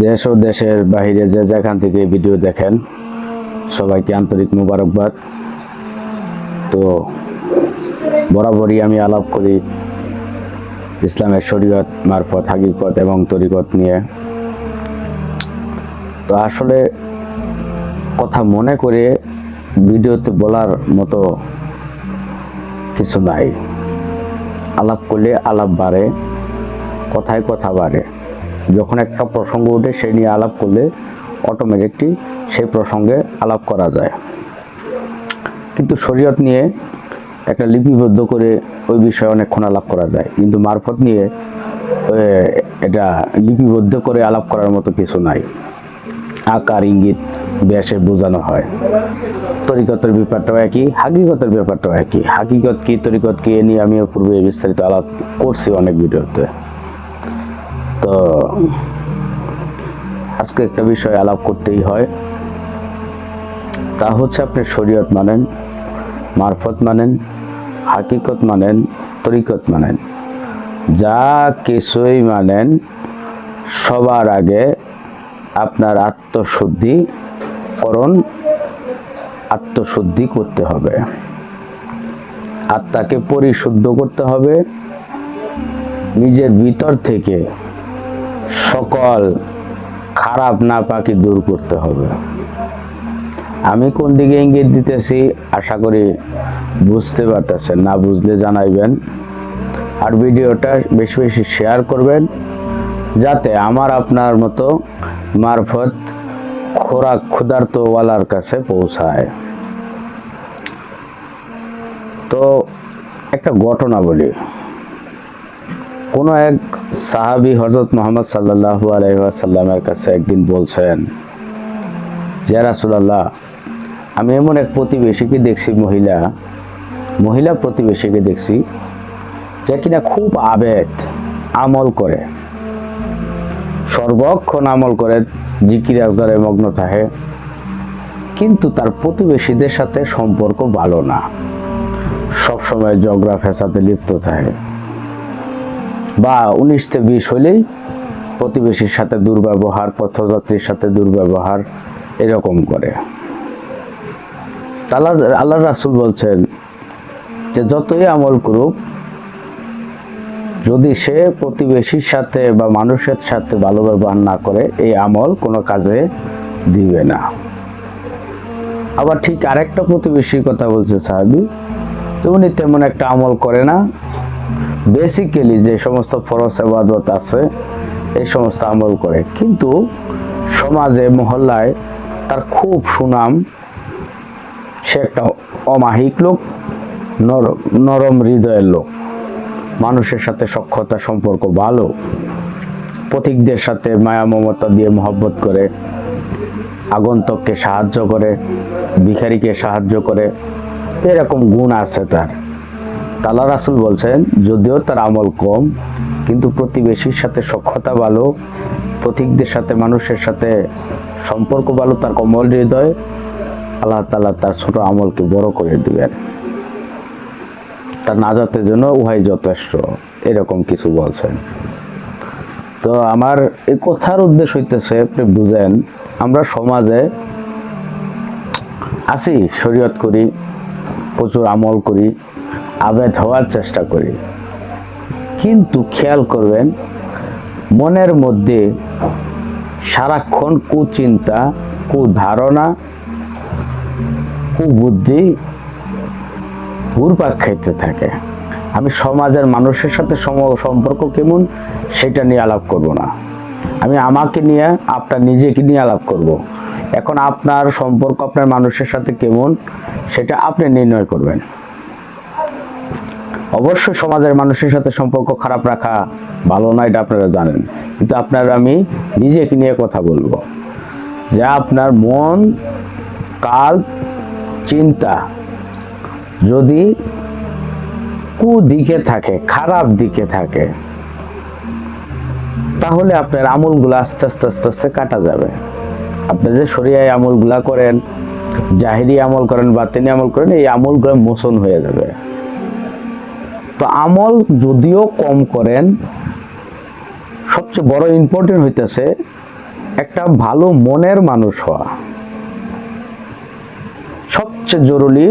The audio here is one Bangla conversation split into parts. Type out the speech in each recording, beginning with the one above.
দেশ ও দেশের বাহিরে যে যেখান থেকে ভিডিও দেখেন সবাইকে আন্তরিক মোবারকবাদ। তো বরাবরই আমি আলাপ করি ইসলামের শরীয়ত মারফত, হাকিকত এবং তরিকত নিয়ে। তো আসলে কথা মনে করে ভিডিওতে বলার মতো কিছু নাই। আলাপ করলে আলাপ বাড়ে, কথায় কথা বাড়ে। যখন একটা প্রসঙ্গ ওঠে সেই নিয়ে আলাপ করলে অটোমেটিকলি সেই প্রসঙ্গে আলাপ করা যায়। কিন্তু শরীয়ত নিয়ে একটা লিপিবদ্ধ করে ওই বিষয়ে অনেকক্ষণ আলাপ করা যায়, কিন্তু মারফত নিয়ে এটা লিপিবদ্ধ করে আলাপ করার মতো কিছু নাই। আকার ইঙ্গিত বেশে বোঝানো হয়। তরিকতের ব্যাপারটাও একই, হাকিকতের ব্যাপারটাও একই। হাকিকত কি, তরিকত কি, এ নিয়ে আমিও পূর্বে বিস্তারিত আলাপ করছি অনেক ভিডিওতে। তো আজকে একটা বিষয় আলাপ করতেই হয়, তা হচ্ছে আপনি শরীয়ত মানেন, মারফত মানেন, হাকিকত মানেন, তরিকত মানেন, যা কিছুই মানেন, সবার আগে আপনার আত্মশুদ্ধি করতে হবে। আত্মাকে পরিশুদ্ধ করতে হবে। নিজের ভিতর থেকে সকল খারাপ নাপাকি দূর করতে হবে। আমি কোন দিকে ইঙ্গিত দিতেছি আশা করি বুঝতে পারতেছেন। না বুঝলে জানাইবেন, আর ভিডিওটা বেশি বেশি শেয়ার করবেন, যাতে আমার আপনার মতো মারফত ক্ষুধার্তওয়ালার কাছে পৌঁছায়। তো একটা ঘটনা বলি। কোন এক সাহাবী হযরত মুহাম্মদ সাল্লাল্লাহু আলাইহি ওয়াসাল্লামের কাছে একদিন বলছেন, ইয়া রাসূলুল্লাহ, আমি এমন এক প্রতিবেশীকে দেখছি, মহিলা প্রতিবেশীকে দেখছি, যে কিনা খুব আবেদ আমল করে, সর্বক্ষণ আমল করে, জিকির আজগারে মগ্ন থাকে, কিন্তু তার প্রতিবেশীদের সাথে সম্পর্ক ভালো না, সবসময় ঝগড়া ফেসাদে লিপ্ত থাকে, বা 19-20 হলেই প্রতিবেশীর সাথে দুর্ব্যবহার, পথযাত্রীর সাথে দুর্ব্যবহার এরকম করে। আল্লাহ রাসূল বলছেন যে যতই আমল করুক, যদি সে প্রতিবেশীর সাথে বা মানুষের সাথে ভালো ব্যবহার না করে, এই আমল কোনো কাজে দিবে না। আবার ঠিক আরেকটা প্রতিবেশীর কথা বলছে সাহাবী, উনি তেমন একটা আমল করে না, বেসিক্যালি যে সমস্ত ফরজ ইবাদত আছে এই সমস্ত আমল করে, কিন্তু সমাজে মহল্লায় তার খুব সুনাম, সে একটা অমাহিক লোক, নরম হৃদয়ের লোক, মানুষের সাথে সখ্যতা সম্পর্ক ভালো, পথিকদের সাথে মায়া মমতা দিয়ে মহব্বত করে, আগন্তককে সাহায্য করে, ভিখারিকে সাহায্য করে, এরকম গুণ আছে তার। আল্লাহ রাসূল বলছেন যদিও তার আমল কম, কিন্তু প্রতিবেশীর সাথে সখ্যতা ভালো, পথিকদের সাথে মানুষের সাথে সম্পর্ক ভালো, তার কোমল হৃদয়, আল্লাহ তাআলা তার ছোট আমলকে বড় করে দিবেন, তার নাজাতের জন্য উহাই যথেষ্ট, এরকম কিছু বলছেন। তো আমার এই কথার উদ্দেশ্য হইতেছে, আপনি বুঝেন, আমরা সমাজে আছি, শরীয়ত করি, প্রচুর আমল করি, আবেদ হওয়ার চেষ্টা করি, কিন্তু খেয়াল করবেন মনের মধ্যে সারাক্ষণ কুচিন্তা, কুধারণা, কুবুদ্ধি ঘুরপাক খাইতে থাকে। আমি সমাজের মানুষের সাথে সম্পর্ক কেমন সেটা নিয়ে আলাপ করব না, আমি আমাকে নিয়ে, আপনার নিজেকে নিয়ে আলাপ করব। এখন আপনার সম্পর্ক আপনার মানুষের সাথে কেমন সেটা আপনি নির্ণয় করবেন। অবশ্যই সমাজের মানুষের সাথে সম্পর্ক খারাপ রাখা ভালো না, এটা আপনারা জানেন, কিন্তু আপনার আমি নিজেকে নিয়ে কথা বলবো, যে আপনার মন, কাল, চিন্তা যদি কুদিকে থাকে, খারাপ দিকে থাকে, তাহলে আপনার আমলগুলো আস্তে আস্তে আস্তে আস্তে কাটা যাবে। আপনি যে শরিয়ায় আমলগুলা করেন, জাহিরি আমল করেন, বাতিনি আমল করেন, এই আমলগুলো মোচন হয়ে যাবে। তো আমল যদিও কম করেন, সবচেয়ে বড় ইম্পর্টেন্ট হইতেছে একটা ভালো মনের মানুষ হওয়া সবচেয়ে জরুরি।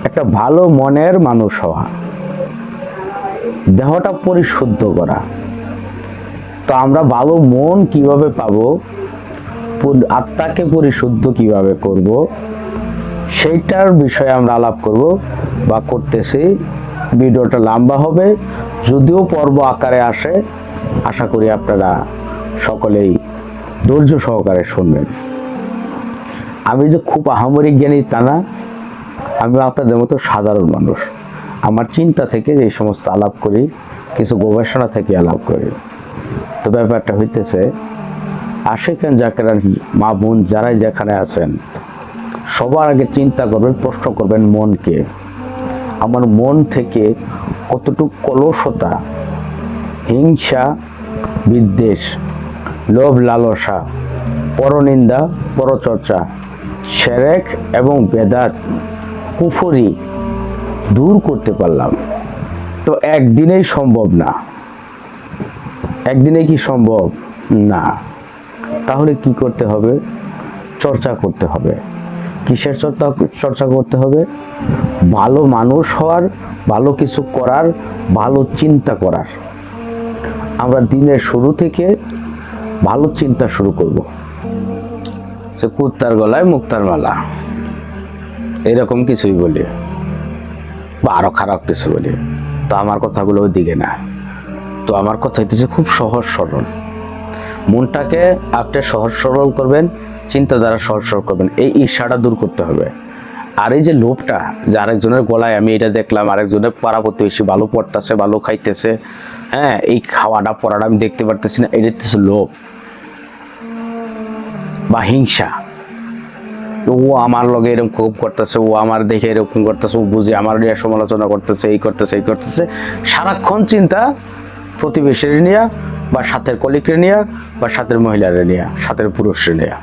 একটা ভালো মনের মানুষ হওয়া, দেহটা পরিশুদ্ধ করা। তো আমরা ভালো মন কিভাবে পাবো, আত্মাকে পরিশুদ্ধ কিভাবে করব, সেইটার বিষয়ে আমরা আলাপ করব বা করতেছি। ভিডিওটা লম্বা হবে, যদিও পর্ব আকারে আসে। আশা করি আপনারা সকলেই ধৈর্য সহকারে শুনবেন। আমি যে খুব আহামরি জ্ঞানী তা না, আমি আপনাদের মতো সাধারণ মানুষ। আমার চিন্তা থেকে এই সমস্ত আলাপ করি, কিছু গবেষণা থেকে আলাপ করি। তো ব্যাপারটা হইতেছে, আশিকান জাকেরা মা বোন যারাই যেখানে আছেন, সবার আগে চিন্তা করবেন, প্রশ্ন করবেন মনকে, আমার মন থেকে কতটুকু কলুষতা, হিংসা, বিদ্বেষ, লোভ লালসা, পরনিন্দা, পরচর্চা, শিরক এবং বেদাত, কুফরি দূর করতে পারলাম। তো একদিনেই সম্ভব না। একদিনে কি সম্ভব? না। তাহলে কি করতে হবে? চর্চা করতে হবে। কিসের চর্চা করতে হবে? ভালো মানুষ হওয়ার, ভালো কিছু করার, ভালো চিন্তা করার। আমরা দিনের শুরু থেকে ভালো চিন্তা শুরু করব। সে কুত্তার গলায় মুক্তার মালা, এরকম কিছুই বলি, বা আরো খারাপ কিছু বলি। তো আমার কথাগুলো ওই দিকে না। তো আমার কথা হইতেছে খুব সহজ সরল। মনটাকে আপনি সহজ সরল করবেন, চিন্তাধারা সহজ সরল করবেন। এই ঈর্ষাটা দূর করতে হবে। আর এই যে লোভটা, যে আরেকজনের গলায় আমি এটা দেখলাম, আরেকজনের পাড়া প্রতিবেশী ভালো পড়তেছে, ভালো খাইতেছে, হ্যাঁ, এই খাওয়াটা পড়াটা আমি দেখতে পারতেছি না, এটা হচ্ছে লোভ বা হিংসা। ও আমার লগে এরকম খুব করতেছে, ও আমার দেখে এরকম করতেছে, ও বুঝে আমার নিয়ে সমালোচনা করতেছে, এই করতেছে, এই করতেছে। সারাক্ষণ চিন্তা প্রতিবেশীর নিয়ে, বা সাথের কলিগরে নিয়ে, বা সাথের মহিলারে নিয়ে, সাথের পুরুষরে নিয়ে।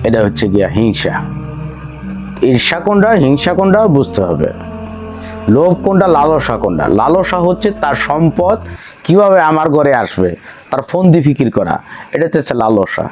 এটা হচ্ছে গিয়া হিংসা। ঈর্ষা কোনটা, হিংসা কোনটা বুঝতে হবে। লোভ কোনটা, লালসা কোনটা। লালসা হচ্ছে তার সম্পদ কিভাবে আমার ঘরে আসবে, তার ফন্দি ফিকির করা, এটা হচ্ছে লালসা।